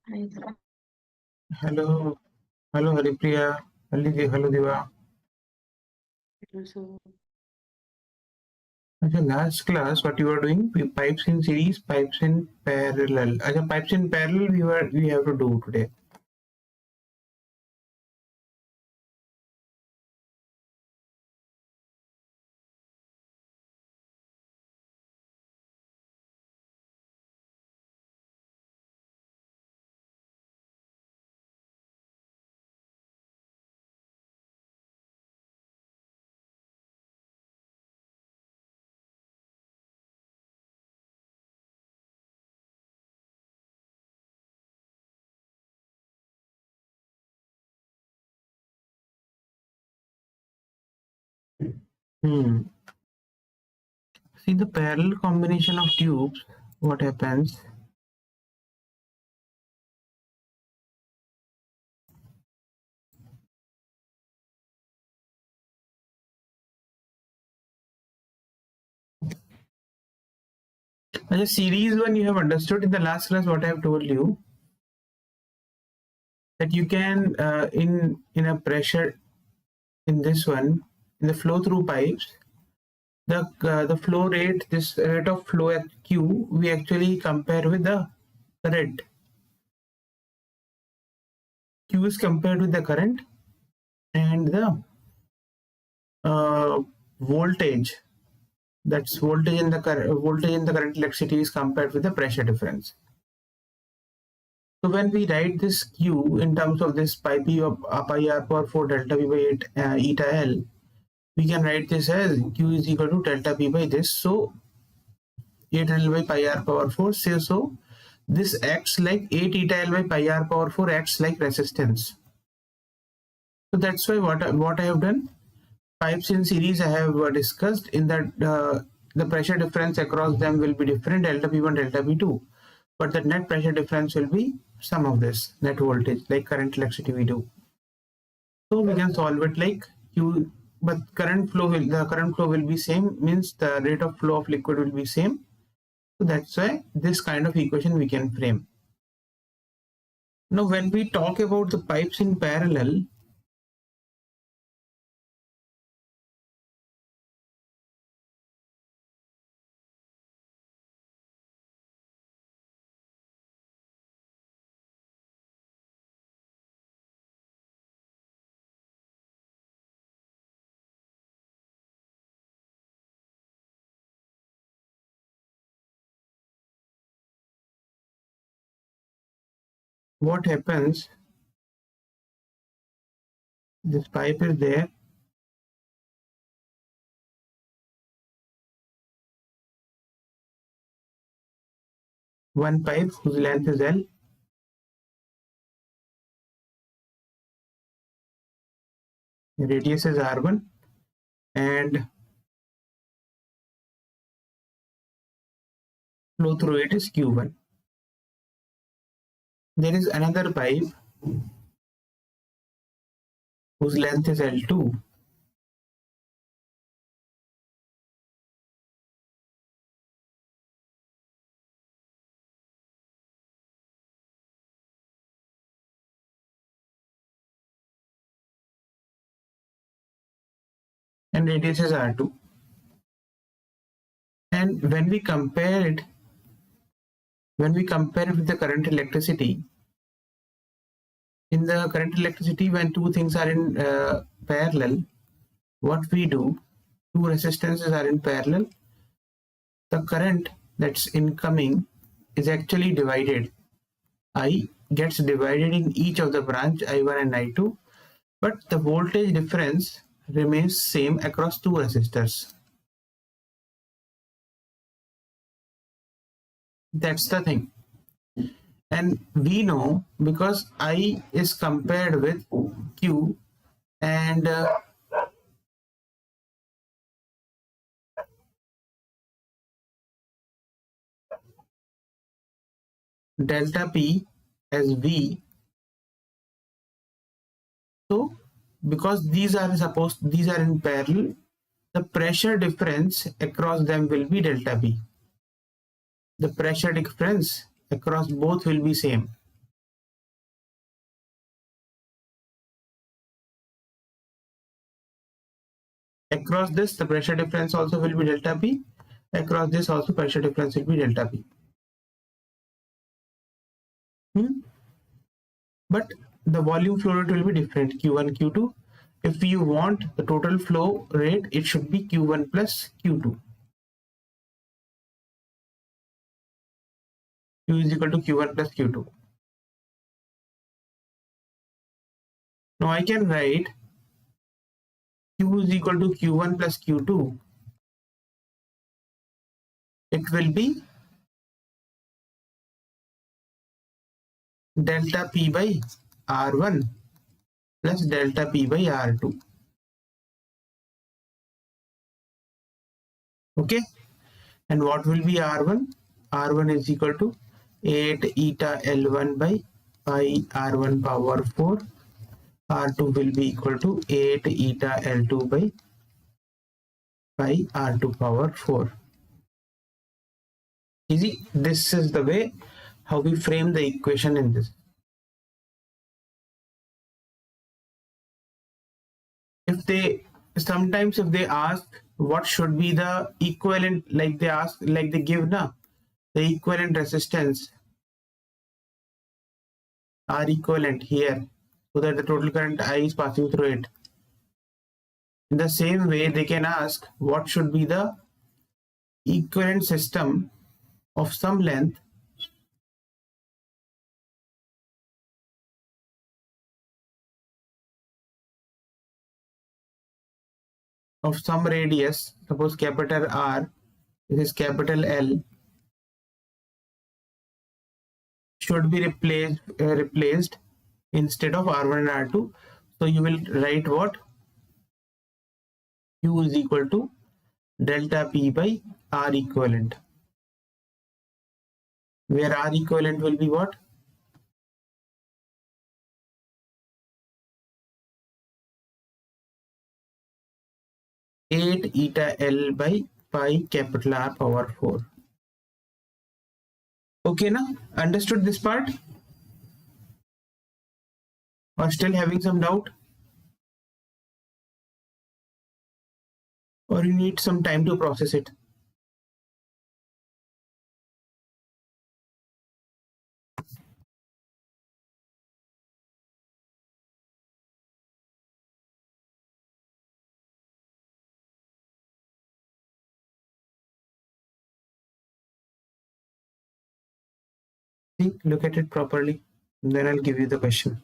Hello, hello Haripriya, hello Diva. So अच्छा, last class what you were doing? Pipes in series, pipes in parallel. अच्छा, pipes in parallel we have to do today. See the parallel combination of tubes. What happens? The series one you have understood in the last class. What I have told you that you can in a pressure in this one in the flow through pipes. The flow rate, this rate of flow at Q, we actually compare with the current. Q is compared with the current, and the voltage, that's voltage in the current electricity, is compared with the pressure difference. So when we write this Q in terms of this pi p of pi r power 4 delta p by 8 eta L, we can write this as Q is equal to delta p by this. So 8 L by pi r power 4. So this acts like 8 eta L by pi r power 4 acts like resistance. So that's why what I have done, pipes in series I have discussed in that the pressure difference across them will be different, delta P1, delta P2, but the net pressure difference will be sum of this net voltage, like current electricity we do. So we can solve it like Q, but the current flow will be same, means the rate of flow of liquid will be same. So that's why this kind of equation we can frame. Now when we talk about the pipes in parallel, what happens, this pipe is there, one pipe whose length is L, radius is R1, and flow through it is Q1. There is another pipe whose length is L2, and radius is R2. And when we compare it with the current electricity, in the current electricity, when two things are in parallel, what we do, two resistances are in parallel, the current that's incoming is actually divided. I gets divided in each of the branch, I1 and I2, but the voltage difference remains same across two resistors. That's the thing. And we know, because I is compared with Q, and delta P as V. So because these are in parallel, the pressure difference across them will be delta P. The pressure difference across both will be same. Across this, the pressure difference also will be delta P. Across this also pressure difference will be delta P. But the volume flow rate will be different, Q1, Q2. If you want the total flow rate, it should be Q1 plus Q2. Q is equal to Q1 plus Q2. Now I can write Q is equal to Q1 plus Q2. It will be delta P by R1 plus delta P by R2. Okay, and what will be R1? R1 is equal to 8 eta L1 by pi R1 power 4. R2 will be equal to 8 eta L2 by pi R2 power 4. Easy. This is the way how we frame the equation in this. If they sometimes if they ask what should be the equivalent, like they ask, like they give na the equivalent resistance R equivalent here, so that the total current I is passing through it. In the same way, they can ask what should be the equivalent system of some length of some radius, suppose capital R, this is capital L, should be replaced instead of R1 and R2. So you will write what? Q is equal to delta P by R equivalent, where R equivalent will be what? Eight eta L by pi capital R power 4. Okay, now understood this part? Or still having some doubt? Or you need some time to process it? See, look at it properly. Then I'll give you the question.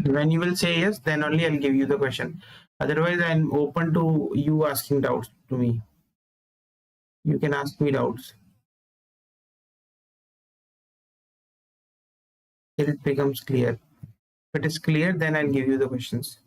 When you will say yes, then only I'll give you the question. Otherwise, I'm open to you asking doubts to me. You can ask me doubts till it becomes clear. If it is clear, then I'll give you the questions.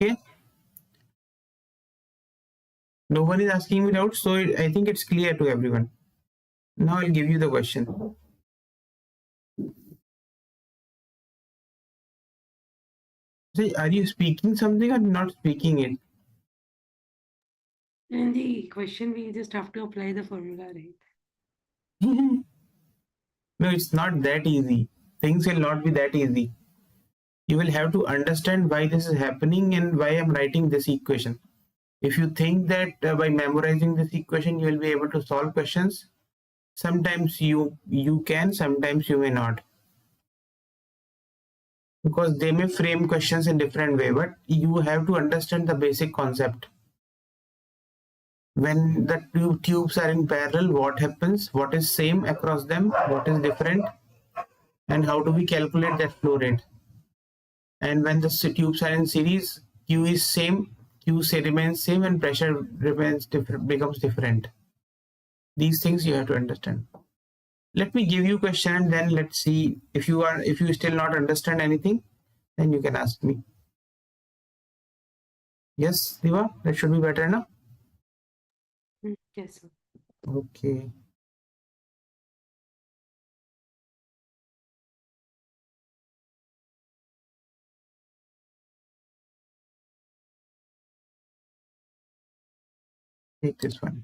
Okay. No one is asking me doubts, so I think it's clear to everyone. Now I'll give you the question. See, are you speaking something or not speaking it? In the question, we just have to apply the formula, right? No, it's not that easy. Things will not be that easy. You will have to understand why this is happening and why I'm writing this equation. If you think that by memorizing this equation you will be able to solve questions, sometimes you can, sometimes you may not, because they may frame questions in different way, but you have to understand the basic concept. When the two tubes are in parallel, what happens? What is same across them? What is different? And how do we calculate that flow rate? And when the tubes are in series, Q is same, Q say remains same, and pressure remains different, becomes different. These things you have to understand. Let me give you a question and then let's see if you still not understand anything, then you can ask me. Yes, Diva, that should be better now. Yes, sir. Okay. Take this one.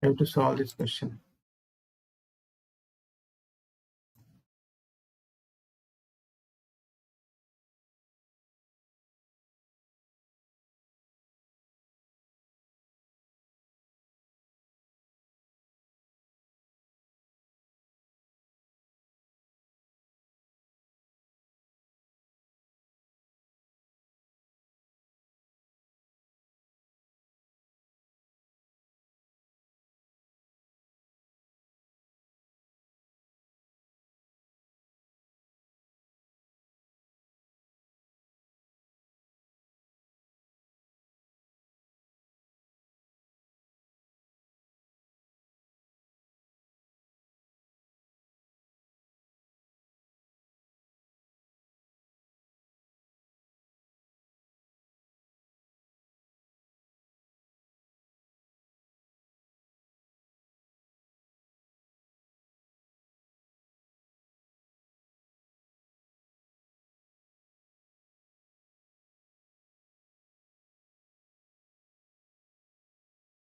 Try to solve this question.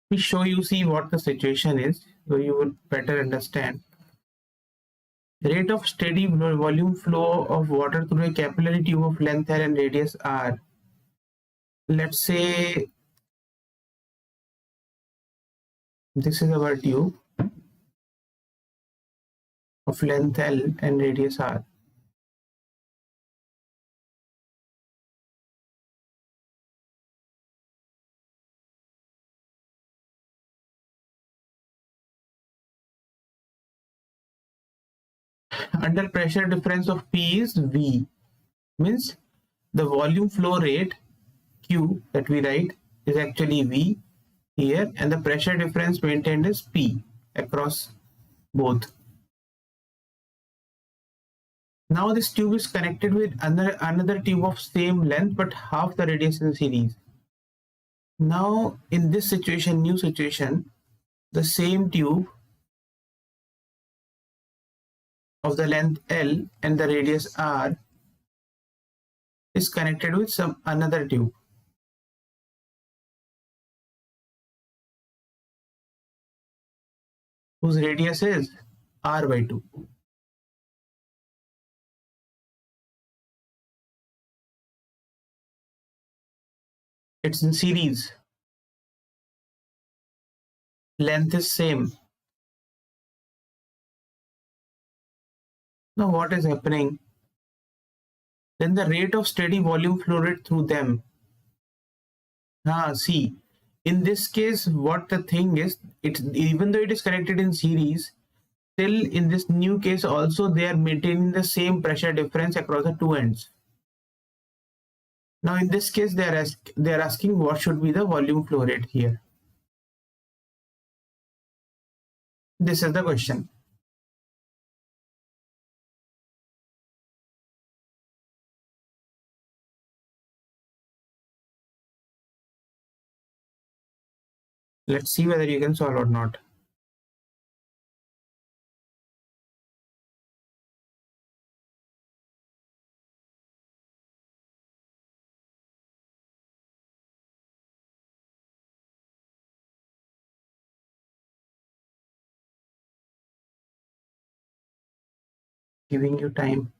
Let me show you, see what the situation is, so you would better understand. The rate of steady volume flow of water through a capillary tube of length L and radius R. Let's say this is our tube of length L and radius R. Under pressure difference of P is V, means the volume flow rate Q that we write is actually V here, and the pressure difference maintained is P across both. Now this tube is connected with another tube of same length but half the radius in series. Now in this situation, new situation, the same tube of the length L and the radius R is connected with some another tube whose radius is R by 2. It's in series. Length is same. Now what is happening? Then the rate of steady volume flow rate through them. See, in this case, what the thing is, it's even though it is connected in series, still in this new case also they are maintaining the same pressure difference across the two ends. Now in this case they are asking what should be the volume flow rate here. This is the question. Let's see whether you can solve or not. Giving you time.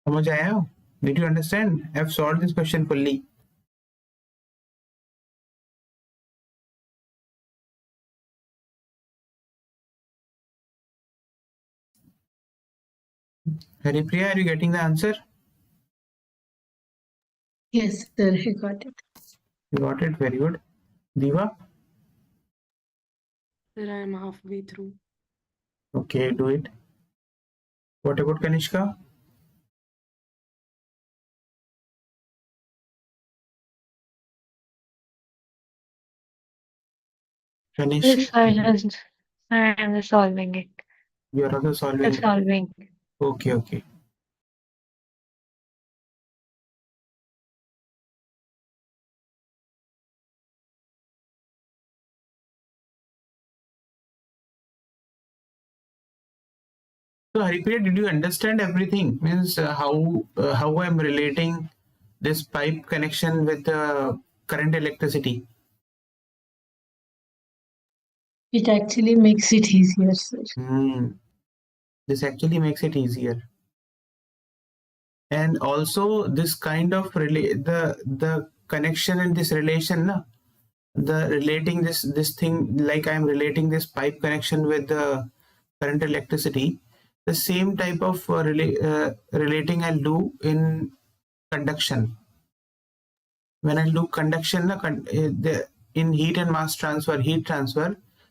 समझ आया? Did you understand? I've solved this question fully. Haripriya, are you getting the answer? Yes, sir, I got it. You got it. Very good. Diva? Sir, I am halfway through. Okay, do it. What about Kanishka? Kanish, Yes, I am just solving it. you are also solving Just it. solving. Okay, okay. So Haripriya, did you understand everything? Means how I'm relating this pipe connection with the current electricity? It actually makes it easier, sir. This actually makes it easier. And also this kind of the connection and this relation, na, the relating this thing, like I'm relating this pipe connection with the current electricity, the same type of relating I'll do in conduction. When I do conduction, in heat and mass transfer,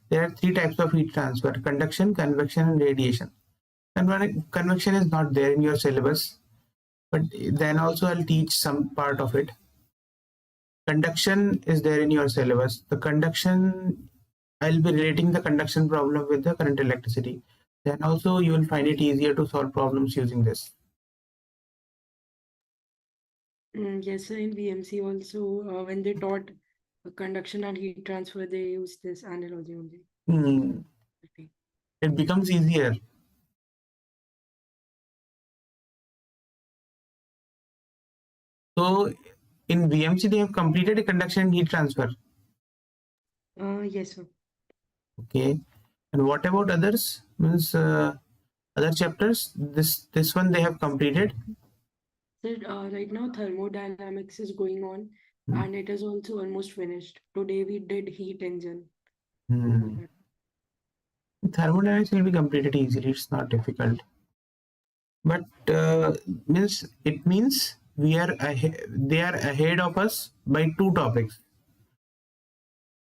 there are three types of heat transfer: conduction, convection, and radiation. Convection is not there in your syllabus, but then also I'll teach some part of it. Conduction is there in your syllabus. The conduction, I'll be relating the conduction problem with the current electricity. Then also you will find it easier to solve problems using this. Yes, sir, in VMC also, when they taught conduction and heat transfer, they used this analogy only. Okay. It becomes easier. So in VMC they have completed a conduction and heat transfer. Yes, sir. Okay. And what about others? Means other chapters? This one they have completed. Sir, right now thermodynamics is going on, and it is also almost finished. Today we did heat engine. Thermodynamics will be completed easily. It's not difficult. But means we are they are ahead of us by two topics: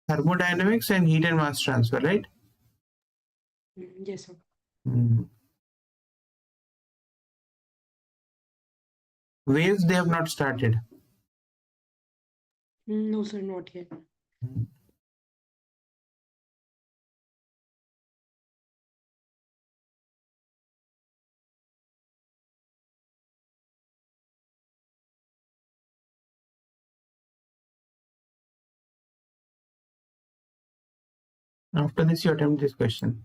thermodynamics and heat and mass transfer, right? Yes, sir. Waves they have not started. No, sir, not yet. After this, you attempt this question.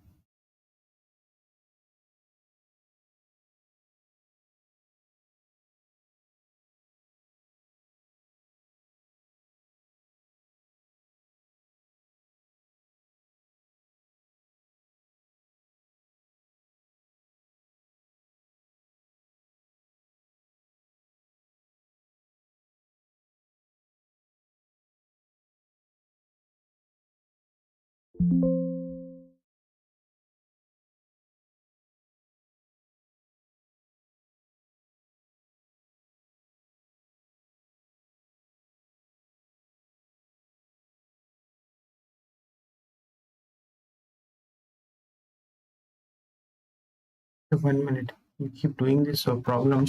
So 1 minute. You keep doing this so problem.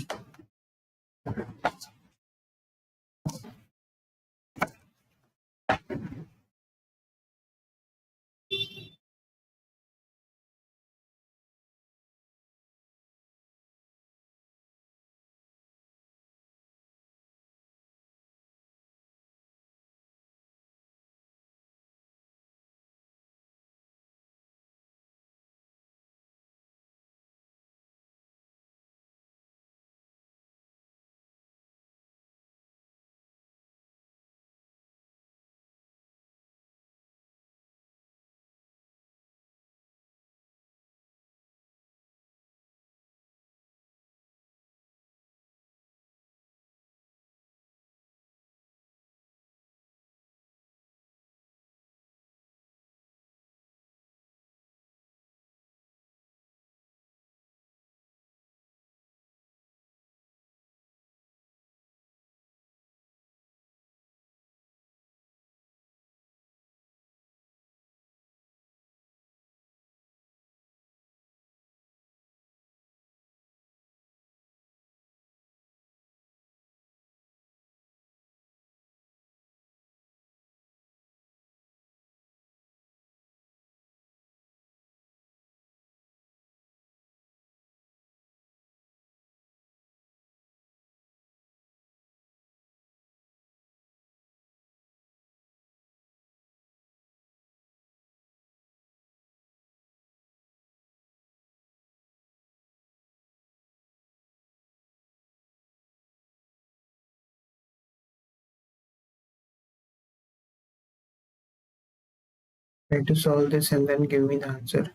Try to solve this and then give me the answer.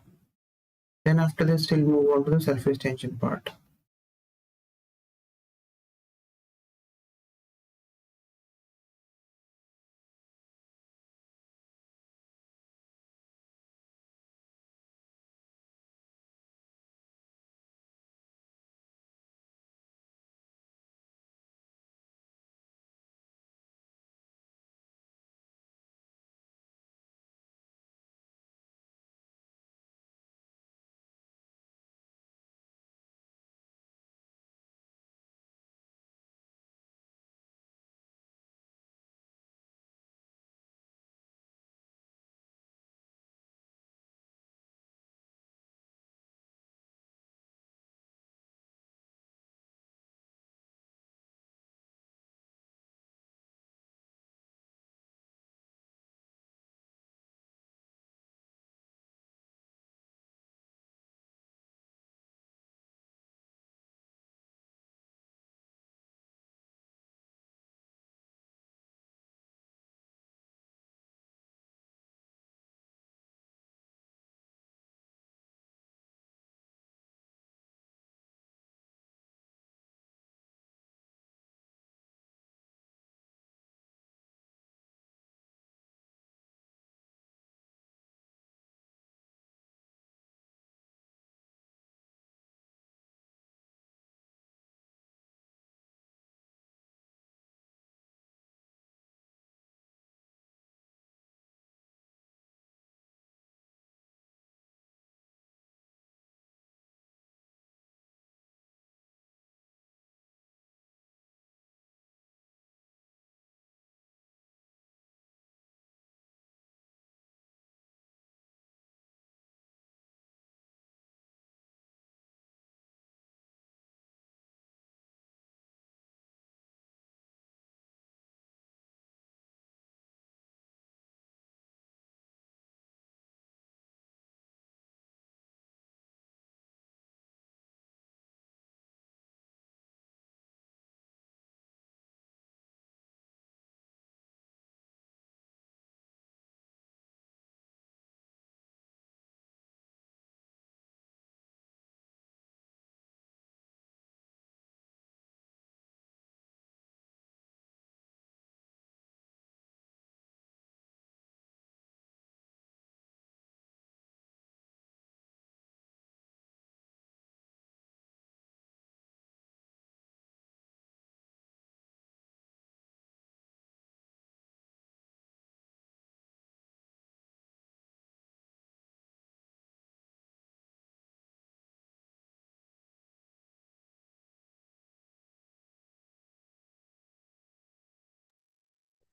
Then after this, we'll move on to the surface tension part.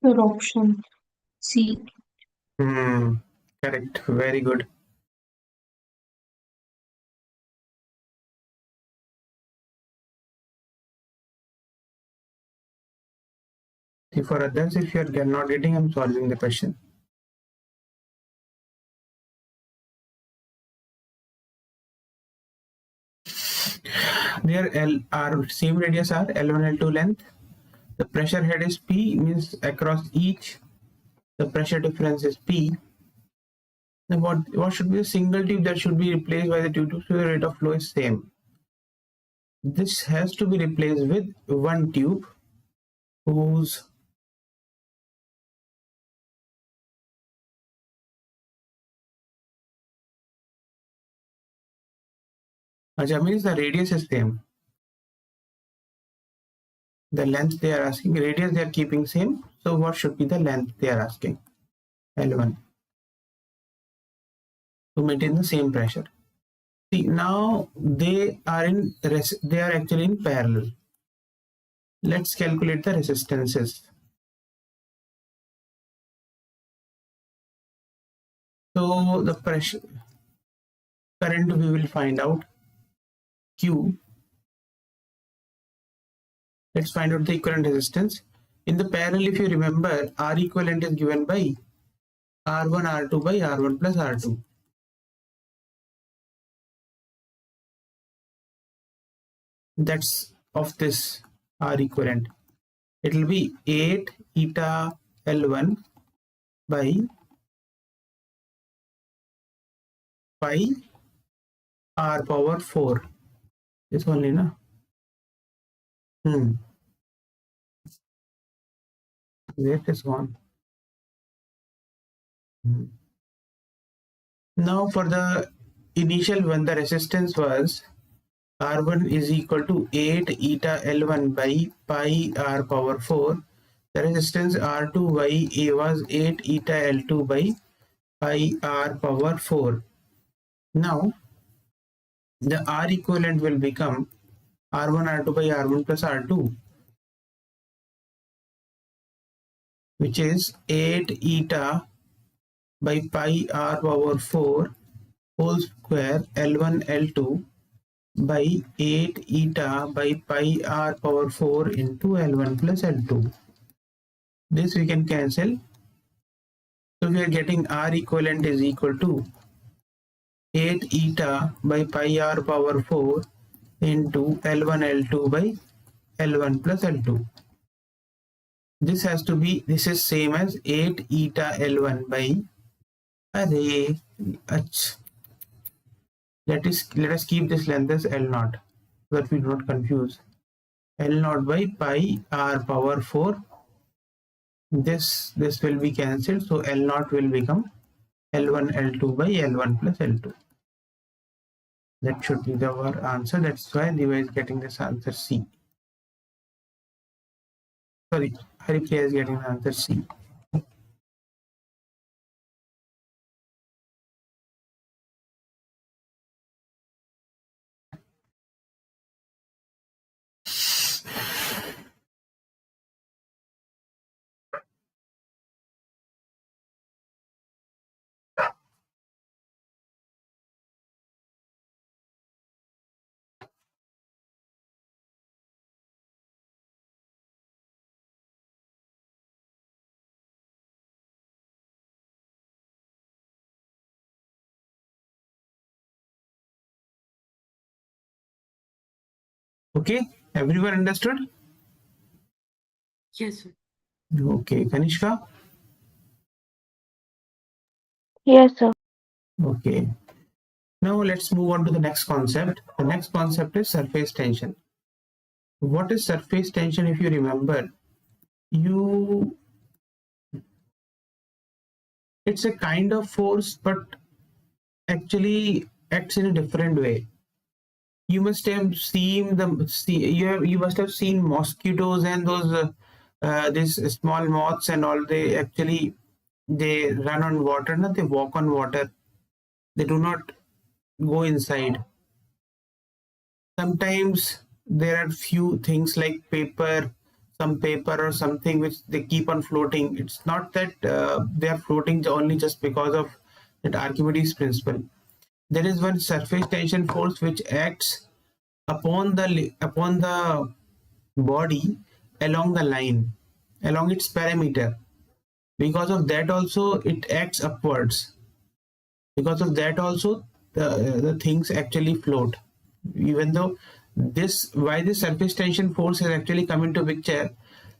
Your option C. Correct. Very good. See, for others, if you are not getting, I'm solving the question. There are same radius are L1, L2 length. The pressure head is P, means across each the pressure difference is P. Then what should be the single tube that should be replaced by the two tubes so the rate of flow is same? This has to be replaced with one tube whose means the radius is same. The length they are asking, radius they are keeping same. So what should be the length they are asking? L1 to maintain the same pressure. See, now they are actually in parallel. Let's calculate the resistances. So the pressure current we will find out Q. Let's find out the equivalent resistance. In the parallel, if you remember, R equivalent is given by R1 R2 by R1 plus R2. That's of this R equivalent. It will be 8 eta L1 by pi r power 4. This only, na? Where it is gone? Now for the initial one, the resistance was R1 is equal to 8 eta L1 by pi r power 4. The resistance R2 by A was 8 eta L2 by pi r power 4. Now the R equivalent will become R1 R2 by R1 plus R2, which is 8 eta by pi r power 4 whole square L1 L2 by 8 eta by pi r power 4 into L1 plus L2. This we can cancel. So we are getting R equivalent is equal to 8 eta by pi r power 4 into L1 L2 by L1 plus L2. This has to be, this is same as 8 eta L1 by array. Let us keep this length as L0 so that we do not confuse. L0 by pi r power 4. This will be cancelled, so L0 will become L1 L2 by L1 plus L2. That should be our answer. That's why Diva is getting this answer C. Sorry, Haripriya is getting the answer C. Okay, everyone understood? Yes, sir. Okay, Kanishka? Yes, sir. Okay. Now let's move on to the next concept. The next concept is surface tension. What is surface tension? If you remember, it's a kind of force, but actually acts in a different way. You must have seen you must have seen mosquitoes and those these small moths and all. They run on water, no? They walk on water. They do not go inside. Sometimes there are few things like some paper or something which they keep on floating. It's not that they are floating only just because of that Archimedes principle. There is one surface tension force which acts upon the body along the line, along its parameter. Because of that also it acts upwards. Because of that also the things actually float. Even though why this surface tension force has actually come into picture,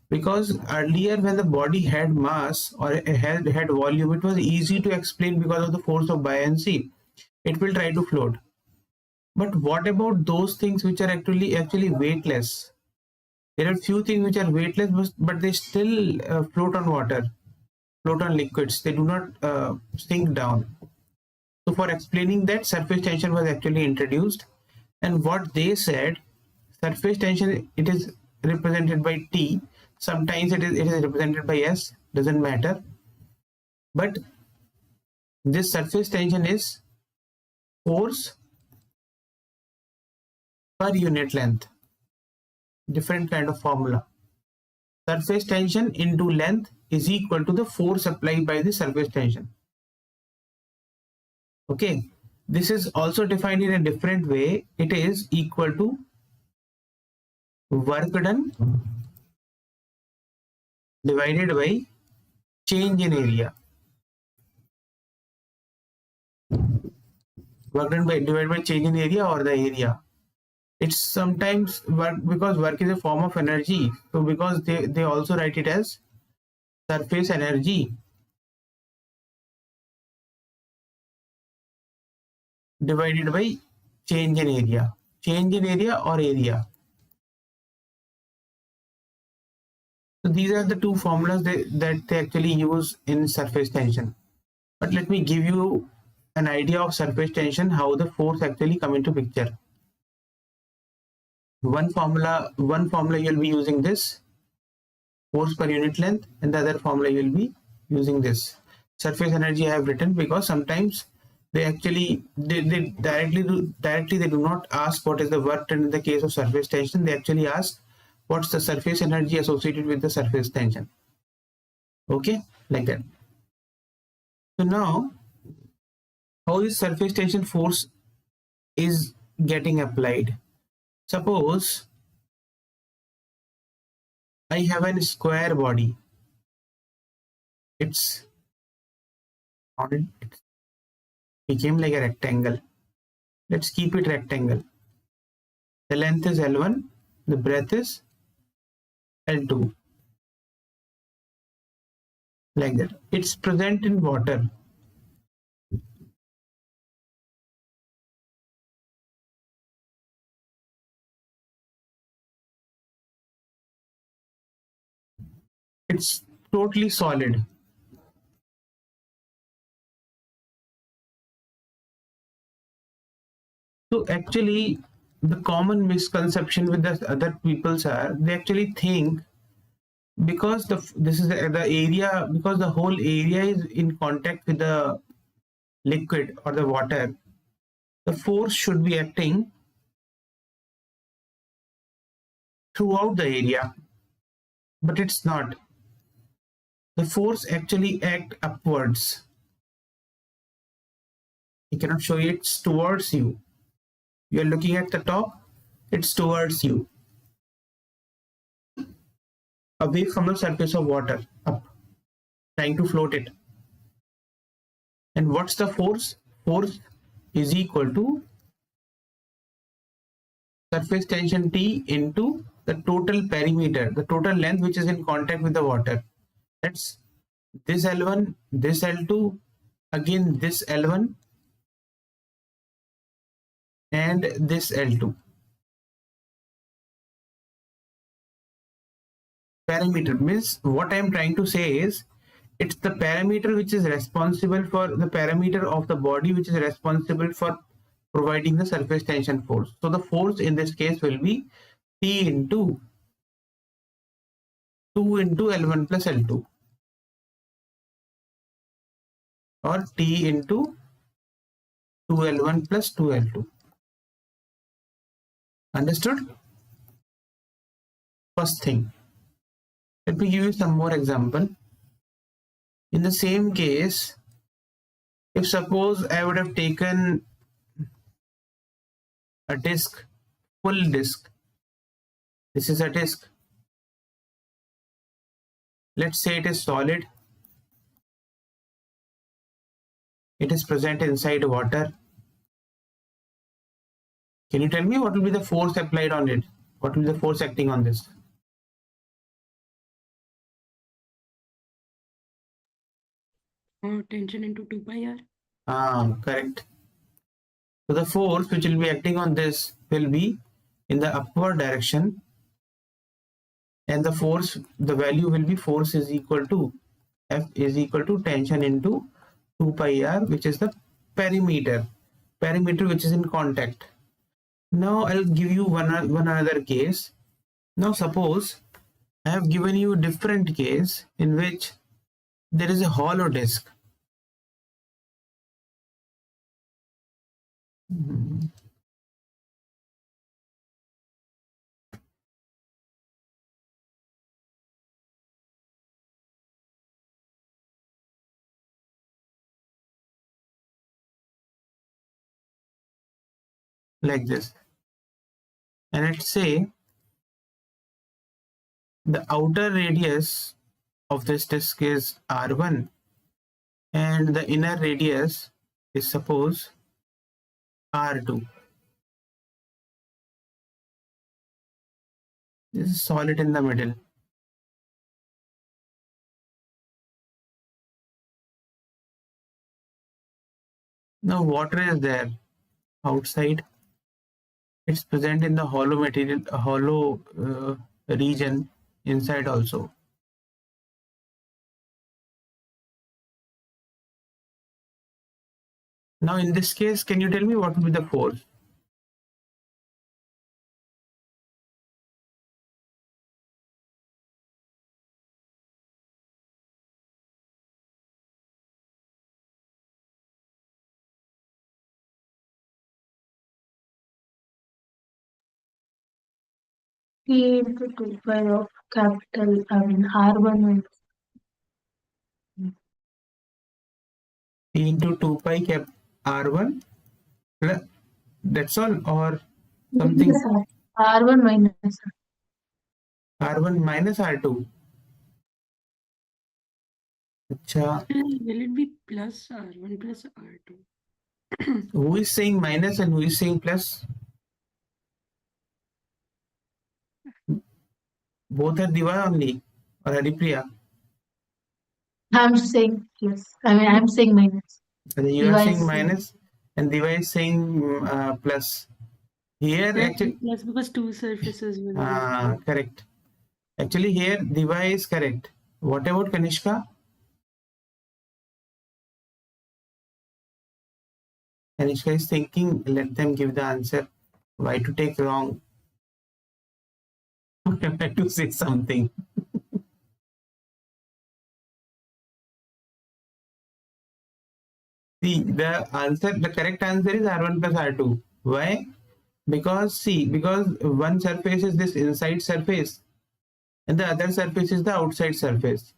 because earlier when the body had mass or had volume, it was easy to explain because of the force of buoyancy. It will try to float. But what about those things which are actually weightless? There are few things which are weightless, but they still float on water, float on liquids. They do not sink down. So for explaining that, surface tension was actually introduced. And what they said, surface tension, it is represented by T. Sometimes it is represented by S, doesn't matter. But this surface tension is force per unit length. Different kind of formula. Surface tension into length is equal to the force applied by the surface tension. Okay, this is also defined in a different way. It is equal to work done divided by change in area. Work done divided by change in area or the area. It's sometimes work, because work is a form of energy. So because they also write it as surface energy. divided by change in area. Change in area or area. So these are the two formulas that they actually use in surface tension. But let me give you an idea of surface tension, how the force actually come into picture. One formula you'll be using this, force per unit length, and the other formula you'll be using this. Surface energy I have written because sometimes they actually they directly they do not ask what is the work done in the case of surface tension. They actually ask what's the surface energy associated with the surface tension. Okay, like that. So now, how this surface tension force is getting applied? Suppose I have a square body. It's it became like a rectangle. Let's keep it rectangle. The length is L1, the breadth is L2. Like that. It's present in water. It's totally solid. So actually, the common misconception with the other peoples are they actually think because this is the area, because the whole area is in contact with the liquid or the water, the force should be acting throughout the area, but it's not. The force actually act upwards. I cannot show you, it's towards you. You are looking at the top, it's towards you, away from the surface of water, up, trying to float it. And what's the force? Force is equal to surface tension T into the total perimeter, the total length which is in contact with the water. That's this L1, this L2, again this L1, and this L2. Perimeter means what I am trying to say is it's the parameter which is responsible for the parameter of the body which is responsible for providing the surface tension force. So the force in this case will be T into 2 into L1 plus L2 or T into 2L1 plus 2L2. Understood? First thing. Let me give you some more example. In the same case, if suppose I would have taken a disc, full disc, this is a disc. Let's say it is solid. It is present inside water. Can you tell me what will be the force applied on it? What will be the force acting on this? Tension into 2 pi r. Correct. So the force which will be acting on this will be in the upward direction, and the force, the value will be force is equal to F is equal to tension into 2 pi r, which is the perimeter which is in contact. Now I'll give you one another case. Now suppose I have given you a different case in which there is a hollow disk. Like this, and let's say the outer radius of this disk is R1 and the inner radius is suppose R2. This is solid in the middle. Now water is there. outside. It's present in the hollow material, hollow region inside also. Now in this case, can you tell me what will be the force? P into 2 pi of capital, R1 P into 2 pi cap R1 plus, that's all, or something? minus R1 minus R1 minus R2. Acha, Will it be plus R1 plus R2? who is saying minus and who is saying plus? Both are Diva only, or Haripriya? I'm saying plus. I'm saying minus. And you are Diva saying is minus and Diva is saying plus. Here actually, Plus because two surfaces will be. correct. Actually here Diva is correct. What about Kanishka? Kanishka is thinking, let them give the answer. Why to take wrong? Why to say something? See, the correct answer is R1 plus R2. Why? Because one surface is this inside surface and the other surface is the outside surface.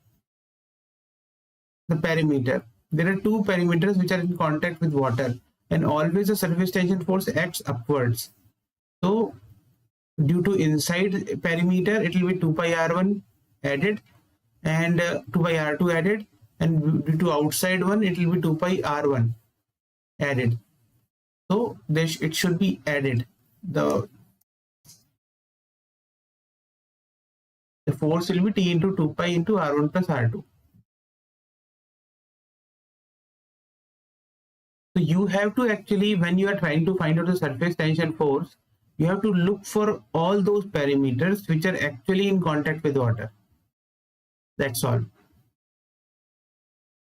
The perimeter. There are two perimeters which are in contact with water, and always the surface tension force acts upwards. So due to inside perimeter, it will be 2 pi R1 added and 2 pi R2 added, and due to outside one, it will be 2 pi R1 added. So it should be added. The force will be T into 2 pi into R1 plus R2. So you have to actually, when you are trying to find out the surface tension force, you have to look for all those perimeters which are actually in contact with water. That's all.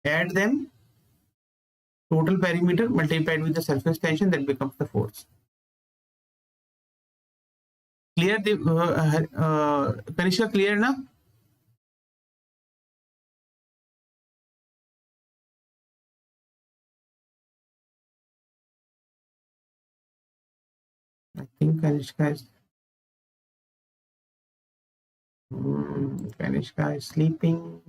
Add them, total perimeter multiplied with the surface tension, that becomes the force. Clear? Kanishka, clear now? I think Kanishka is sleeping.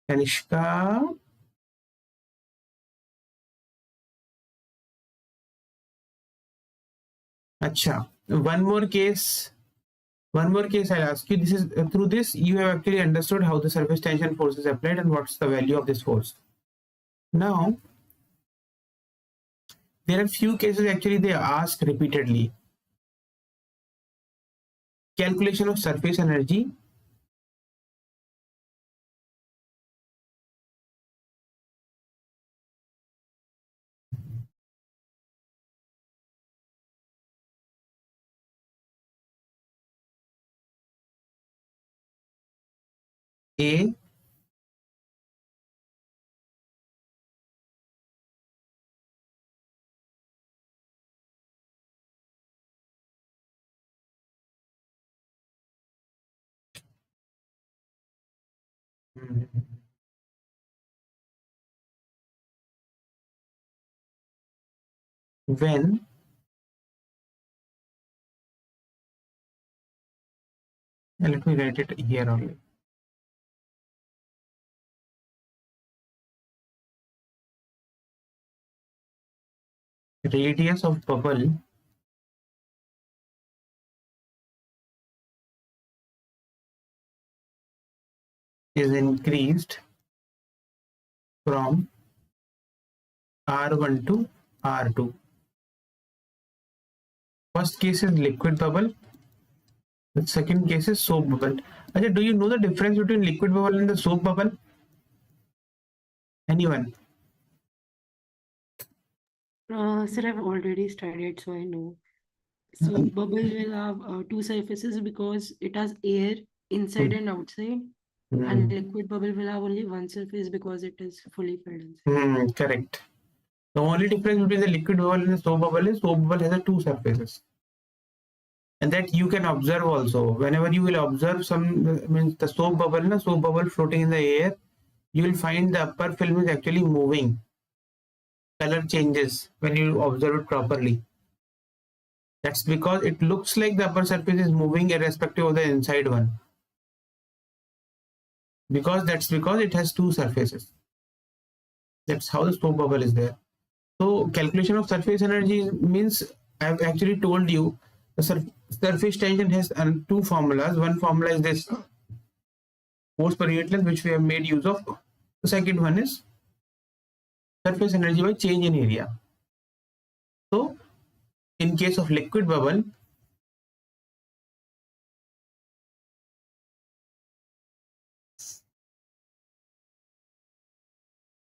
Kanishka. Acha. One more case I'll ask you. This is through this you have actually understood how the surface tension force is applied and what's the value of this force. Now there are few cases actually they ask repeatedly. Calculation of surface energy. A when let me write it here only. Radius of bubble is increased from R1 to R2. First case is liquid bubble. The second case is soap bubble. Ajay, do you know the difference between liquid bubble and the soap bubble? Anyone? Sir, I've already studied, so I know. So bubble will have two surfaces because it has air inside and outside, and liquid bubble will have only one surface because it is fully filled inside. Correct. The only difference between the liquid bubble and the soap bubble is soap bubble has two surfaces. And that you can observe also. Whenever you will observe means the soap bubble floating in the air, you will find the upper film is actually moving. Color changes when you observe it properly. That's because it looks like the upper surface is moving irrespective of the inside one. Because it has two surfaces. That's how the soap bubble is there. So calculation of surface energy means I've actually told you the surface tension has two formulas. One formula is this force per unit length, which we have made use of. The second one is surface energy by change in area. So in case of liquid bubble,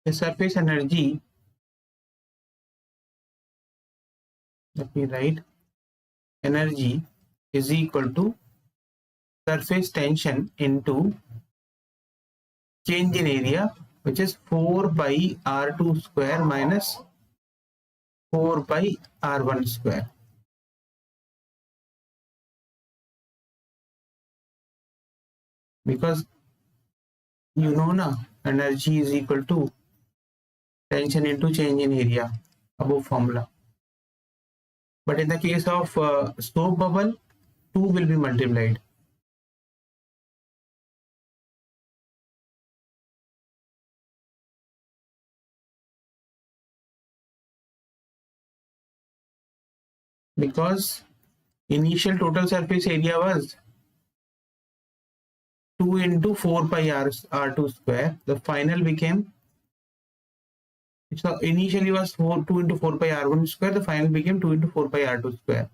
the surface energy, let me write, energy is equal to surface tension into change in area, which is 4 pi r2 square minus 4 pi r1 square. Because you know now energy is equal to tension into change in area, above formula. But in the case of soap bubble, 2 will be multiplied. Because initial total surface area was 2 into 4 pi r2 square. The final became, so initially was 2 into 4 pi r1 square. The final became 2 into 4 pi r2 square.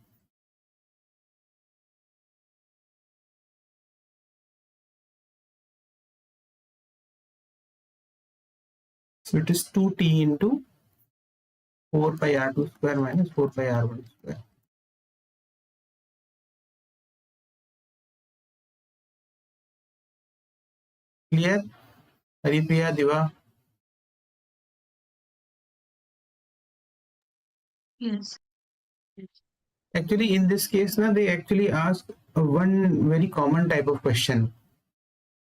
So it is 2t into 4 pi r2 square minus 4 pi r1 square. Clear? Haripriya, Diva? Yes. Actually, in this case, they actually ask one very common type of question.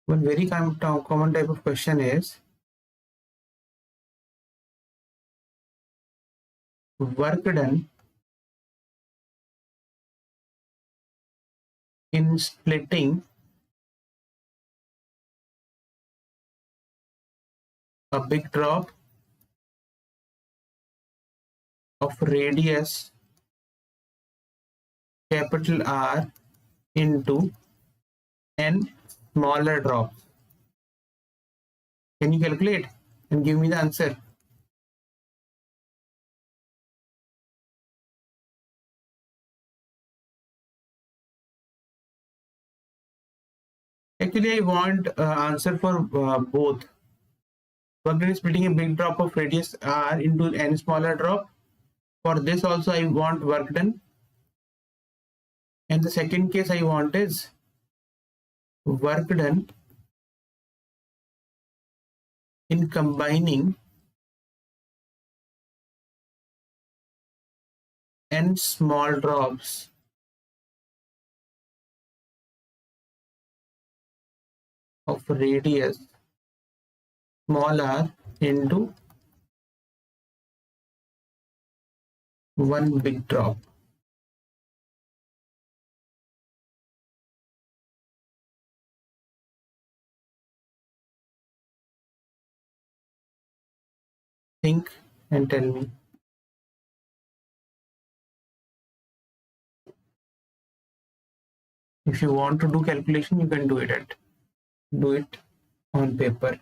One very common type of question is work done in splitting a big drop of radius capital R into n smaller drops. Can you calculate and give me the answer? Actually, I want answer for both. Work done splitting a big drop of radius R into n smaller drop. For this also I want work done. And the second case I want is work done in combining n small drops of radius small r into one big drop. Think and tell me. If you want to do calculation, you can do it on paper.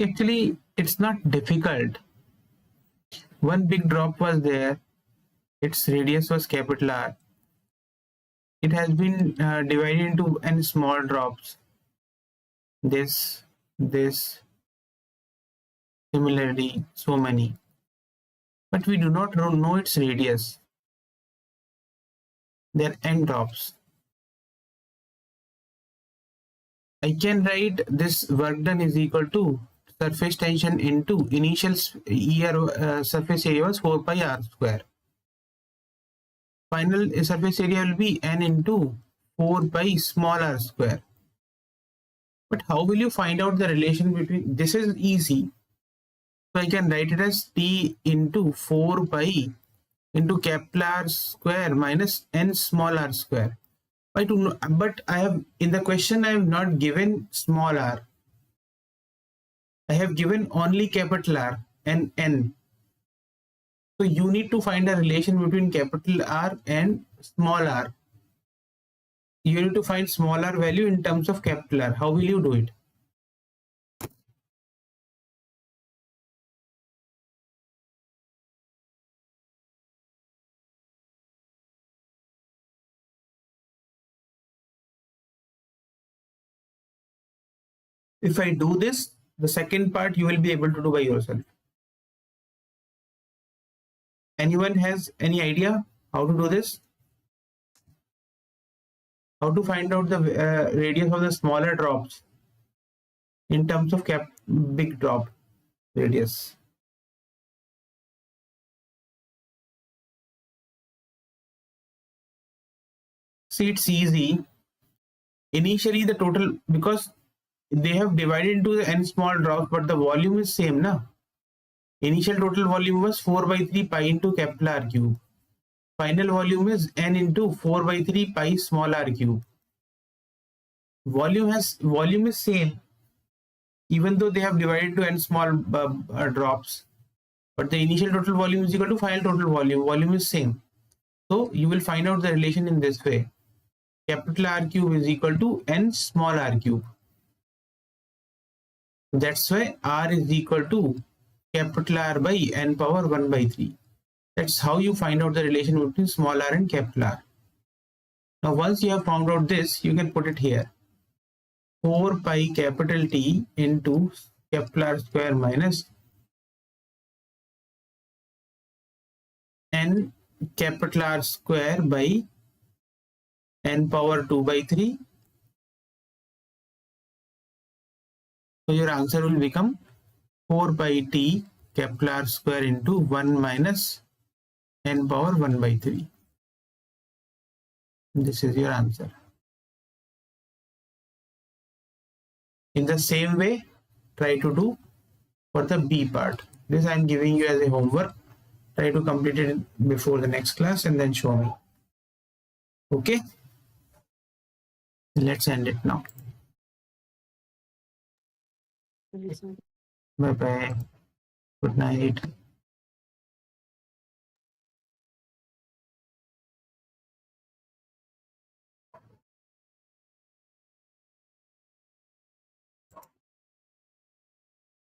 Actually, it's not difficult. One big drop was there. Its radius was capital R. It has been divided into n small drops. This, similarly, so many. But we do not know its radius. There are n drops. I can write this work done is equal to surface tension into initial surface area was 4 pi r square. Final surface area will be n into 4 pi small r square. But how will you find out the relation between, this is easy. So I can write it as T into 4 pi into capital R square minus n small r square. I do not, but I have, in the question I have not given small r. I have given only capital R and n. So you need to find a relation between capital R and small r. You need to find small r value in terms of capital R. How will you do it? If I do this, the second part you will be able to do by yourself. Anyone has any idea how to do this? How to find out the radius of the smaller drops in terms of big drop radius? See, it's easy. Initially the total, because they have divided into the n small drops, but the volume is same, na? Initial total volume was 4 by 3 pi into capital R cube. Final volume is n into 4 by 3 pi small r cube. Volume is same, even though they have divided to n small drops. But the initial total volume is equal to final total volume. Volume is same. So you will find out the relation in this way. Capital R cube is equal to n small r cube. That's why R is equal to capital R by n power 1 by 3. That's how you find out the relation between small r and capital R. Now once you have found out this, you can put it here. 4 pi capital T into capital R square minus n capital R square by n power 2 by 3. So your answer will become 4 pi T capital R square into 1 minus n power 1 by 3. This is your answer. In the same way, try to do for the B part. This I am giving you as a homework. Try to complete it before the next class and then show me. Okay? Let's end it now. Yes, sir. Bye bye. Good night.